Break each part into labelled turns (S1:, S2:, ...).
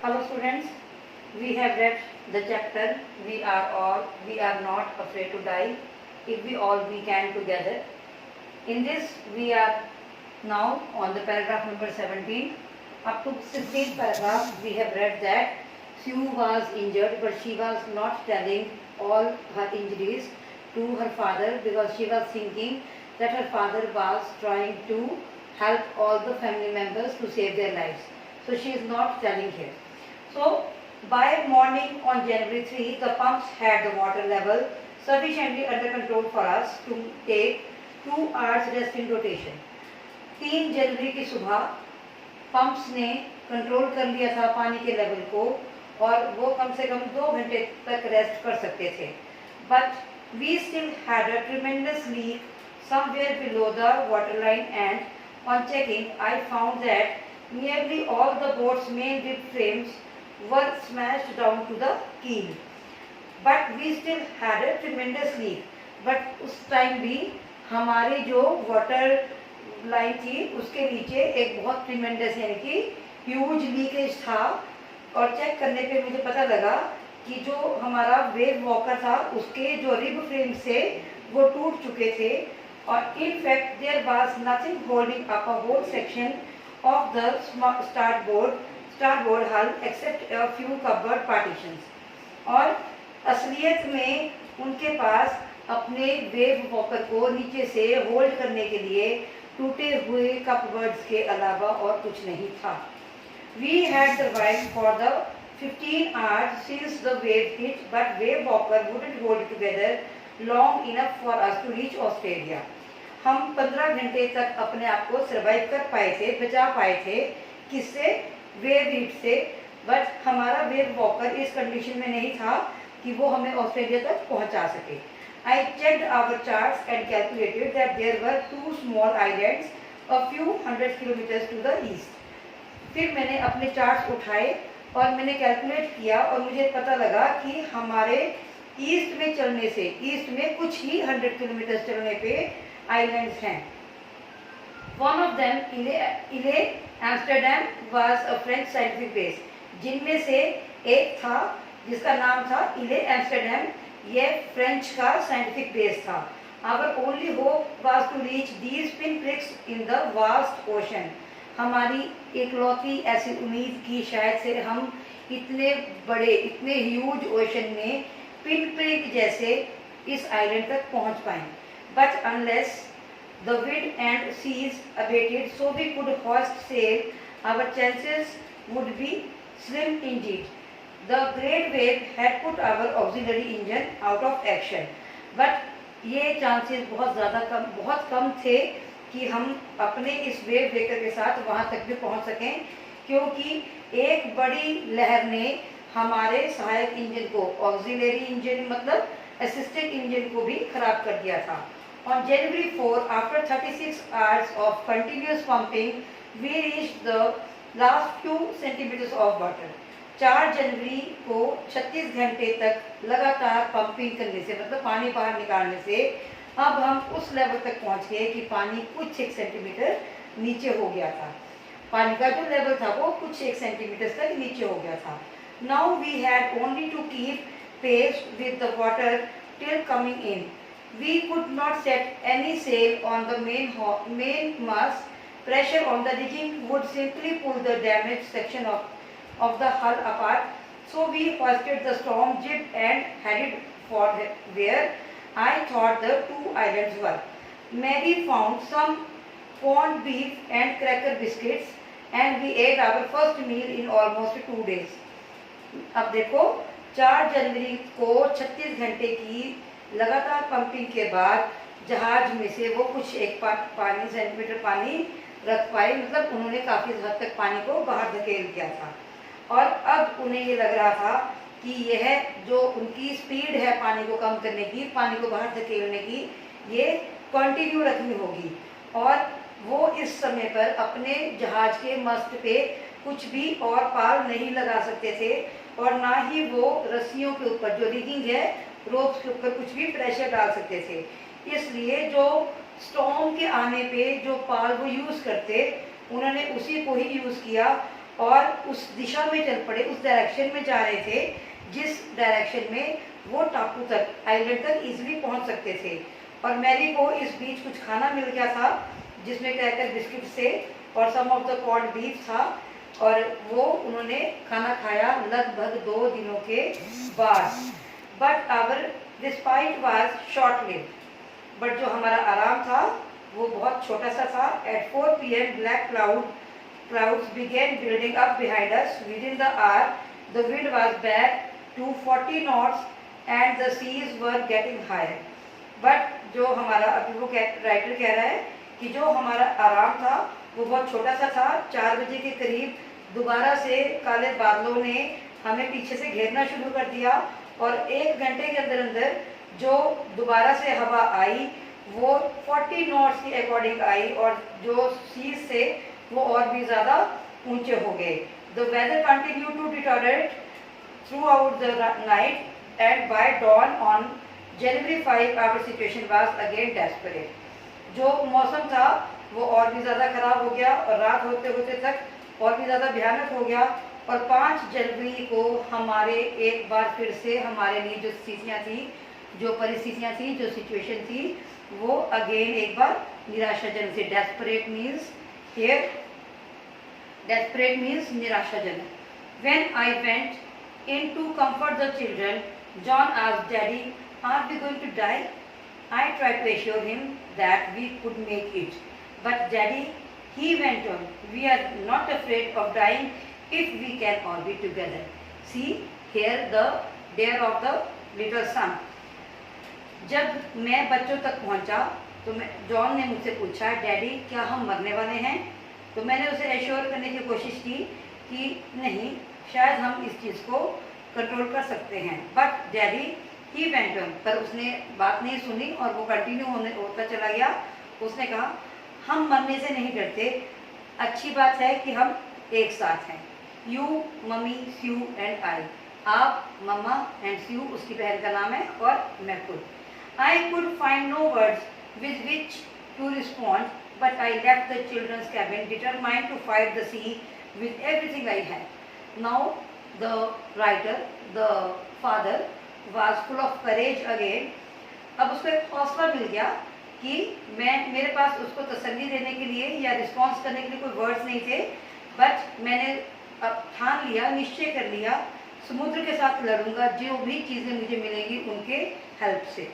S1: Hello students, we have read the chapter We are not afraid to die if we all we can together. In this we are now on the paragraph number 17. Up to 16th paragraph we have read that Sue was injured but she was not telling all her injuries to her father because she was thinking that her father was trying to help all the family members to save their lives. So she is not telling here. So, by morning on January 3, the pumps had the water level sufficiently under control for us to take 2 hours rest in rotation. 3 जनवरी की सुबह pumps ने control कर लिया था पानी के level को और वो कम से कम 2 घंटे तक रेस्ट कर सकते थे. But we still had a tremendous leak somewhere below the waterline, and on checking I found that nearly all the boat's main rib frames were smashed down to the keel. But we still had a tremendous leak. But उस time भी हमारी जो water line थी उसके नीचे एक बहुत tremendous यानी कि ह्यूज लीकेज था. और चेक करने पे मुझे पता लगा कि जो हमारा वेव वॉकर था उसके जो रिब फ्रेम से वो टूट चुके थे. और in fact there was nothing holding up a whole section of the starboard hull except a few cupboard partitions. और असलियत में उनके पास अपने वेव वॉकर को नीचे से होल्ड करने के लिए टूटे हुए कपबर्ड्स के अलावा और कुछ नहीं था. We had survived for the 15 hours since the wave hit, but wave walker wouldn't hold together long enough for us to reach Australia. हम 15 घंटे तक अपने आप को सर्वाइव कर पाए थे, बचा पाए थे. किससे? वेव हीट से. बट हमारा वेव वॉकर इस कंडीशन में नहीं था कि वो हमें ऑस्ट्रेलिया तक पहुंचा सके. I checked our charts and calculated that there were 2 small islands a few 100 kilometres to the east. फिर मैंने अपने चार्ट्स उठाए और मैंने कैलकुलेट किया और मुझे पता लगा कि हमारे ईस्ट में चलने से, ईस्ट में कुछ ही 100 किलोमीटर चलने पे आइलैंड्स हैं. One of them, Ile Amsterdam, was a French scientific base. जिनमें से एक था जिसका नाम था इले एम्स्टरडैम. ये फ्रेंच का साइंटिफिक बेस था. Our only hope was to reach these pinpricks in the vast ocean. हमारी एकलौती ऐसी उम्मीद की शायद से हम इतने बड़े, इतने ह्यूज ओशन में पिनप्रिक जैसे इस आइलैंड तक पहुंच पाएं. But unless the wind and seas abated so we could hoist sail, our chances would be slim indeed. The great wave had put our auxiliary engine out of action. But ये chances बहुत कम थे कि हम अपने इस wave breaker के साथ वहाँ तक भी पहुँच सकें, क्योंकि एक बड़ी लहर ने हमारे सहायक इंजन को, ऑक्सिलरी इंजन मतलब असिस्टेंट इंजन को भी खराब कर दिया था. On January 4, after 36 hours of continuous pumping, we reached the last few centimeters of water. 4 जनवरी को 36 घंटे तक लगातार पंपिंग करने से, मतलब पानी बाहर निकालने से, अब हम उस लेवल तक पहुंच गए कि पानी कुछ 1 सेंटीमीटर नीचे हो गया था. पानी का जो लेवल था वो कुछ 1 सेंटीमीटर तक नीचे हो गया था. Now we had only to keep pace with the water till coming in. We could not set any sail on the main mast. Pressure on the rigging would simply pull the damaged section of the hull apart. So we hoisted the storm jib and headed for where I thought the 2 islands were. Mary found some corned beef and cracker biscuits, and we ate our first meal in almost 2 days. अब देखो 4 जनवरी को 36 घंटे की लगातार pumping के बाद जहाज में से वो कुछ एक सेंटीमीटर पानी रख पाए, मतलब उन्होंने काफ़ी हद तक पानी को बाहर धकेल दिया था. और अब उन्हें ये लग रहा था कि यह जो उनकी स्पीड है पानी को कम करने की, पानी को बाहर धकेलने की, ये कंटिन्यू रखनी होगी. और वो इस समय पर अपने जहाज के मस्त पे कुछ भी और पाल नहीं लगा सकते थे और ना ही वो रस्सियों के ऊपर जो रिगिंग है, रोप्स के ऊपर कुछ भी प्रेशर डाल सकते थे. इसलिए जो स्टॉर्म के आने पे जो पाल वो यूज़ करते, उन्होंने उसी को ही यूज़ किया और उस दिशा में चल पड़े, उस डायरेक्शन में जा रहे थे जिस डायरेक्शन में वो टापू तक, आइलैंड तक इजीली पहुंच सकते थे। और मैरी को इस बीच कुछ खाना मिल गया था जिसमें क्रैकर बिस्किट से और सम ऑफ द कॉर्न्ड बीफ था, और वो उन्होंने खाना खाया लगभग 2 दिनों के बाद। But our respite was short lived, but जो हमारा आराम था वो बहुत छोटा सा था। At 4 PM black clouds began building up behind us. Within the hour, the wind was back to 40 knots and the seas were getting higher. But जो हमारा, अभी वो राइटर कह रहा है कि जो हमारा आराम था वो बहुत छोटा सा था। 4 बजे के करीब दोबारा से काले बादलों ने हमें पीछे से घेरना शुरू कर दिया, और 1 घंटे के अंदर अंदर जो दोबारा से हवा आई वो 40 नॉट्स के अकॉर्डिंग आई, और जो सीज से वो और भी ज़्यादा ऊंचे हो गए। The weather continue to deteriorate throughout the night and by dawn on January 5 our situation was again desperate. जो मौसम था वो और भी ज़्यादा खराब हो गया और रात होते होते तक और भी ज़्यादा भयानक हो गया, और 5 जनवरी को हमारे एक बार फिर से हमारे लिए जो स्थितियाँ थी, जो परिस्थितियाँ थी, जो सिचुएशन थी, वो अगेन एक बार निराशाजनक थी। Desperate means here, desperate means निराशाजनक। When I went in to comfort the children, John asked daddy, are we going to die? I tried to assure him that we could make it. But Daddy, he went on, we are not afraid of dying if we can all be together. See, here the dare of the little son. जब मैं बच्चों तक पहुंचा तो John ने मुझसे पूछा, daddy क्या हम मरने वाले हैं? तो मैंने उसे एश्योर करने की कोशिश की कि नहीं, शायद हम इस चीज़ को कंट्रोल कर सकते हैं। But daddy he went on, पर उसने बात नहीं सुनी और वो कंटिन्यू होता चला गया। उसने कहा, हम मरने से नहीं डरते, अच्छी बात है कि हम एक साथ हैं। You, mummy, Sue and I, आप, मम्मा एंड स्यू उसकी बहन का नाम है, और मैं खुद। I could find no words with which to respond, but I left the children's cabin determined to fight the sea with everything I had. Now the writer, the father was full of courage again. अब उसको एक हौसला मिल गया कि मेरे पास उसको तसल्ली देने के लिए या रिस्पॉन्स करने के लिए कोई वर्ड्स नहीं थे, बट मैंने अब ठान लिया, निश्चय कर लिया, समुद्र के साथ लड़ूंगा, जो भी चीज़ें मुझे मिलेंगी उनके हेल्प से।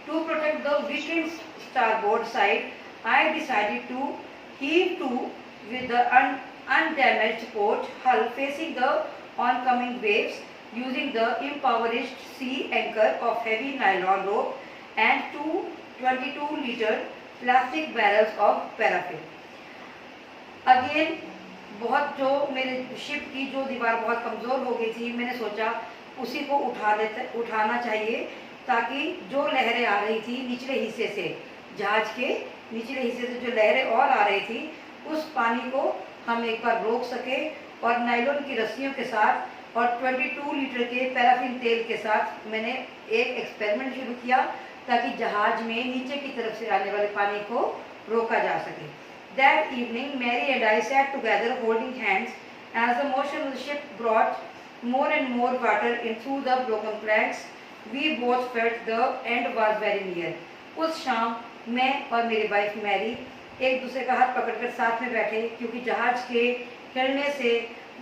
S1: To protect the weakened starboard side, I decided to heave to with the undamaged port hull facing the oncoming waves, using the impoverished sea anchor of heavy nylon rope and 2 22-liter plastic barrels of paraffin. Again, बहुत जो मेरे ship की जो दीवार बहुत कमज़ोर हो गई थी, मैंने सोचा उसी को उठाना चाहिए, ताकि जो लहरें आ रही थी निचले हिस्से से, जहाज के निचले हिस्से से जो लहरें और आ रही थी, उस पानी को हम एक बार रोक सके। और नायलॉन की रस्सियों के साथ और 22 लीटर के पैराफिन तेल के साथ मैंने एक एक्सपेरिमेंट शुरू किया, ताकि जहाज में नीचे की तरफ से आने वाले पानी को रोका जा सके। That evening, Mary and I sat together holding hands as the motion of the ship brought more and more water in through the broken planks. We both felt the end was very near. उस शाम मैं और मेरी wife Mary एक दूसरे का हाथ पकड़कर साथ में बैठे, क्योंकि जहाज के हिलने से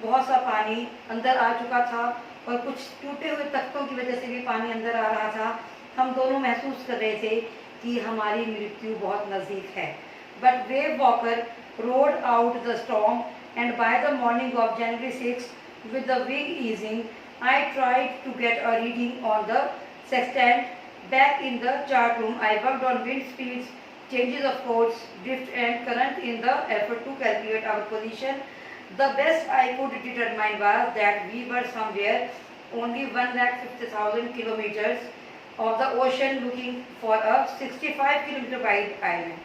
S1: बहुत सा पानी अंदर आ चुका था और कुछ टूटे हुए तख्तों की वजह से भी पानी अंदर आ रहा था। हम दोनों महसूस कर रहे थे कि हमारी मृत्यु बहुत नज़दीक है। But wave walker road out the storm and by the morning of January 6 with the wind easing, I tried to get a reading on the sextant. Back in the chart room, I worked on wind speeds, changes of course, drift and current in the effort to calculate our position. The best I could determine was that we were somewhere only 150,000 kilometers of the ocean, looking for a 65-kilometer wide island.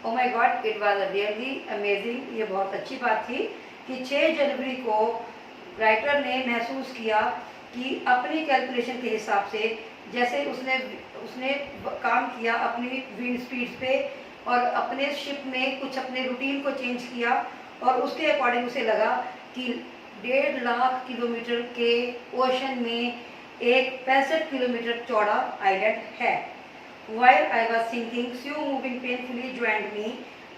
S1: Oh my God, it was a really amazing. ये बहुत अच्छी बात थी कि 6 जनवरी को writer ने महसूस किया कि अपनी कैलकुलेशन के हिसाब से, जैसे उसने काम किया अपनी विंड स्पीड्स पे और अपने शिप में कुछ अपने रूटीन को चेंज किया, और उसके अकॉर्डिंग उसे लगा कि 1.5 लाख किलोमीटर के ओशन में एक 65 किलोमीटर चौड़ा आइलैंड है। While I was thinking, Sue moving painfully joined me.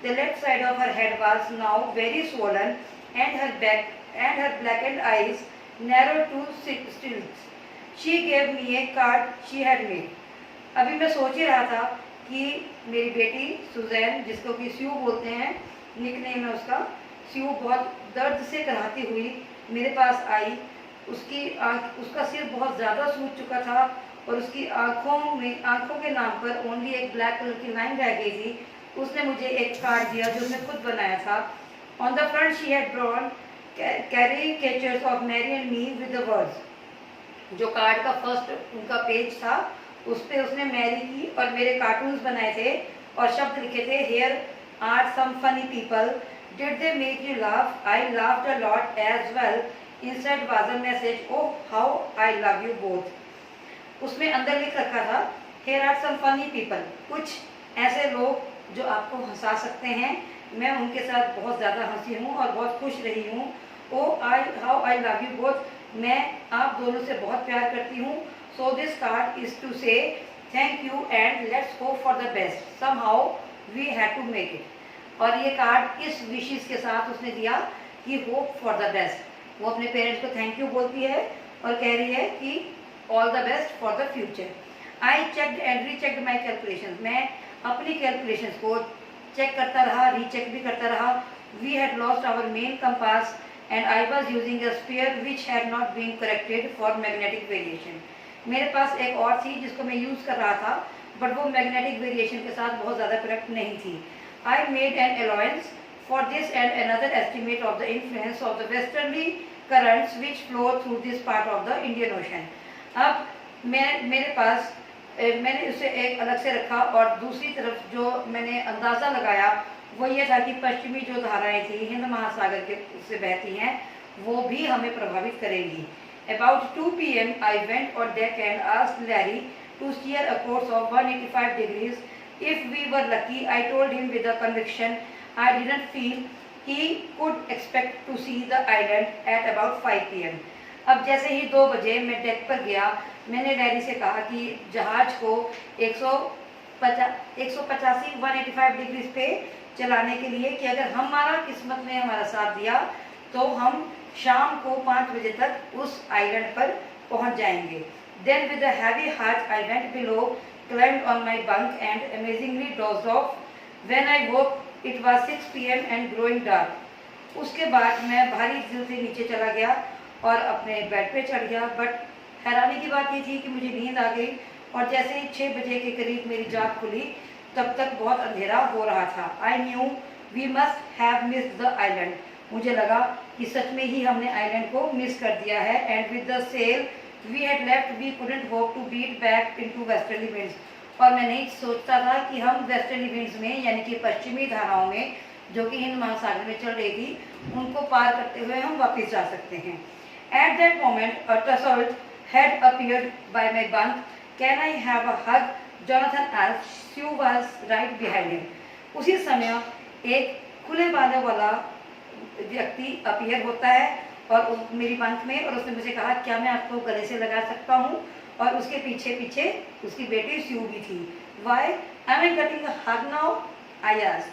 S1: The left side of her head was now very swollen, and her back and her blackened eyes narrowed to slits. She gave me a card she had made. अभी मैं सोच ही रहा था कि मेरी बेटी Suzanne, जिसको कि स्यू बोलते हैं, निकनेम है उसका, स्यू बहुत दर्द से कराहती हुई मेरे पास आई। उसका सिर बहुत ज़्यादा सूज चुका था और उसकी आंखों के नाम पर ओनली एक ब्लैक कलर की लाइन रह गई थी। उसने मुझे एक कार्ड दिया जो उसने खुद बनाया था। On the front she had drawn caricatures of Mary and me with the words. जो कार्ड का फर्स्ट उनका पेज था, उस पे उसने मैरी की और मेरे कार्टून्स बनाए थे और शब्द लिखे थे, here are some funny people, did they make you laugh, I laughed a lot as well, instead was a message, oh how I love you both. उसमें अंदर लिख रखा था, here are some funny people, कुछ ऐसे लोग जो आपको हंसा सकते हैं, मैं उनके साथ बहुत ज़्यादा हंसी हूँ और बहुत खुश रही हूँ। How I love you both, मैं आप दोनों से बहुत प्यार करती हूँ। So this card is to say thank you and let's hope for the best, somehow we had to make it. और ये कार्ड इस विशेष के साथ उसने दिया कि होप फॉर द बेस्ट। वो अपने पेरेंट्स को थैंक यू बोलती है और कह रही है कि all the best for the future. I checked and rechecked my calculation, मैं अपनी कैलकुलेशंस को चेक करता रहा, रीचेक भी करता रहा। We had lost our main compass and I was using a sphere which had not been corrected for magnetic variation. मेरे पास एक और थी जिसको मैं यूज़ कर रहा था, बट वो मैग्नेटिक वेरिएशन के साथ बहुत ज़्यादा करेक्ट नहीं थी। I made an allowance for this and another estimate of the influence of the westerly currents which flow through this part of the Indian ocean. अब मैंने उसे एक अलग से रखा और दूसरी तरफ जो मैंने अंदाज़ा लगाया वो ये था कि पश्चिमी जो धाराएं थी हिंद महासागर के से बहती हैं, वो भी हमें प्रभावित करेंगी। About 2 p.m. I went on deck and asked Larry to steer a course of 185 degrees. If we were lucky, I told him with a conviction I didn't feel he could expect to see the island at about 5 p.m. अब जैसे ही 2 बजे मैं deck पर गया, मैंने Larry से कहा कि जहाज को 185 डिग्रीज पे चलाने के लिए कि अगर हमारा किस्मत ने हमारा साथ दिया तो हम शाम को 5 बजे तक उस आइलैंड पर पहुंच जाएंगे। Then with a heavy heart I went below, climbed on my bunk and amazingly dozed off. When I woke it was 6 p.m. and growing dark. उसके बाद मैं भारी दिल से नीचे चला गया और अपने बेड पे चढ़ गया। बट हैरानी की बात ये थी कि मुझे नींद आ गई और जैसे ही 6 बजे के करीब मेरी जाग खुली तब तक बहुत अंधेरा हो रहा था। I knew we must have missed the island, मुझे लगा कि सच में ही हमने आइलैंड को मिस कर दिया है। And with the sail we had left we couldn't hope to beat back into westerly winds, और मैं नहीं सोचता था कि हम वेस्टर्ली विंड्स में यानी कि पश्चिमी धाराओं में जो कि हिंद महासागर में चल रही थी उनको पार करते हुए हम वापस जा सकते हैं। एट दैट मोमेंट अ टसल्ट had appeared by my bunk. Can I have a hug? Jonathan asked. Sue was right behind him. उसी समय एक खुले बालों वाला व्यक्ति अपीयर होता है और मेरी बंक में, और उसने मुझे कहा क्या मैं आपको गले से लगा सकता हूँ, और उसके पीछे पीछे उसकी बेटी स्यू भी थी। Why am I getting a hug now? I asked.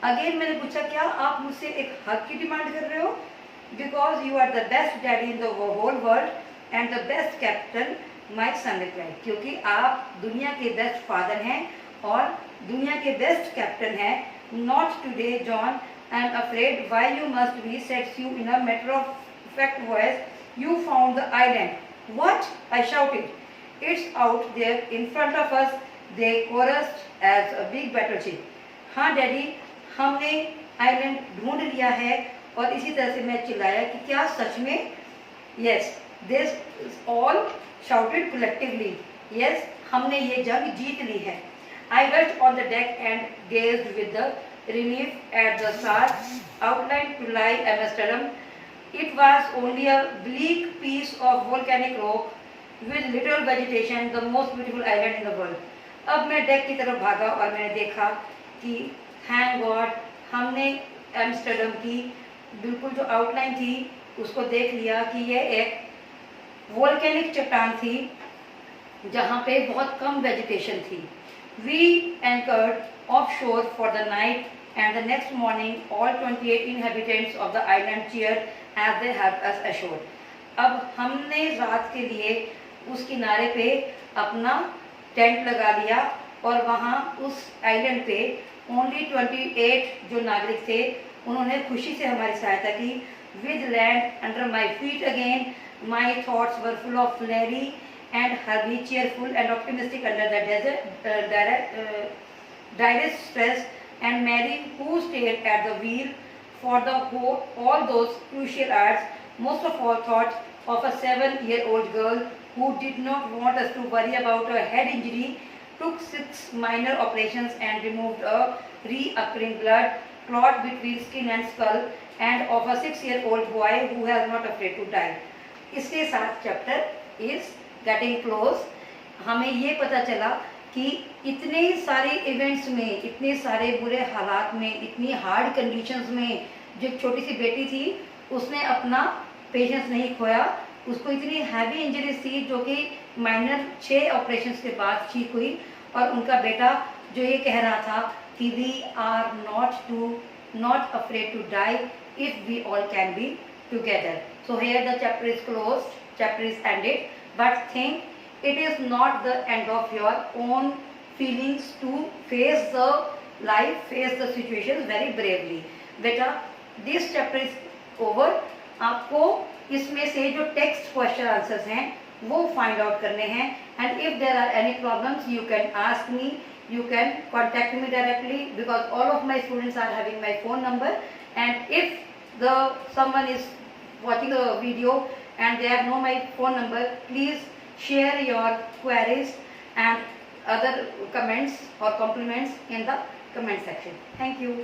S1: Again मैंने पूछा क्या आप मुझसे एक हग की डिमांड कर रहे हो? Because you are the best daddy in the whole world and the best captain, my son replied. क्योंकि आप दुनिया के बेस्ट फादर हैं और दुनिया के बेस्ट कैप्टन हैं। Not today, John. I am afraid. Why you must be, said Sue in a matter-of-fact voice. You found the island. What? I shouted. It's out there in front of us. They chorused as a big battleship. हाँ daddy, हमने island ढूंढ लिया है, और इसी तरह से मैं चिल्लाया कि क्या सच में? Yes. They all shouted collectively. Yes, हमने ये जंग जीत ली है. I rushed on the deck and gazed with the relief at the stars outlined to lie Amsterdam. It was only a bleak piece of volcanic rock with little vegetation, the most beautiful island in the world. अब मैं deck की तरफ भागा और मैंने देखा कि thank God हमने एम्स्टर्डम की बिल्कुल जो आउटलाइन थी उसको देख लिया कि ये एक वोल्केनिक चट्टान थी जहाँ पे बहुत कम वेजिटेशन थी। वी एंकर्ड ऑफ शोर for the night and the next morning all 28 inhabitants of the island cheered as they helped us ashore. अब हमने रात के लिए उस किनारे पे अपना टेंट लगा लिया और वहाँ उस आइलैंड पे ओनली 28 जो नागरिक थे उन्होंने खुशी से हमारी सहायता की। With land under my feet again my thoughts were full of Larry and Herbie cheerful and optimistic under the direst stress, and Mary, who stared at the wheel for the whole, all those crucial hours, most of all thought of a 7-year-old girl who did not want us to worry about a head injury, took 6 minor operations and removed a reoccurring blood clot between skin and skull, and of a 6-year-old boy who was not afraid to die. इसके साथ chapter is getting close. हमें ये पता चला कि इतने सारे events में, इतने सारे बुरे हालात में, इतनी हार्ड कंडीशंस में जो छोटी सी बेटी थी उसने अपना पेशेंस नहीं खोया। उसको इतनी हैवी इंजरीज थी जो कि माइनर 6 ऑपरेशंस के बाद ठीक हुई, और उनका बेटा जो ये कह रहा था कि we are not afraid to die if we all can be together. So here the chapter is closed, chapter is ended, but think it is not the end of your own feelings to face the life, face the situations very bravely. बेटा this chapter is over। आपको इसमें से जो text question answers हैं वो find out करने हैं, and if there are any problems you can ask me, you can contact me directly because all of my students are having my phone number, and if someone is watching the video and they have know my phone number, please share your queries and other comments or compliments in the comment section. Thank you.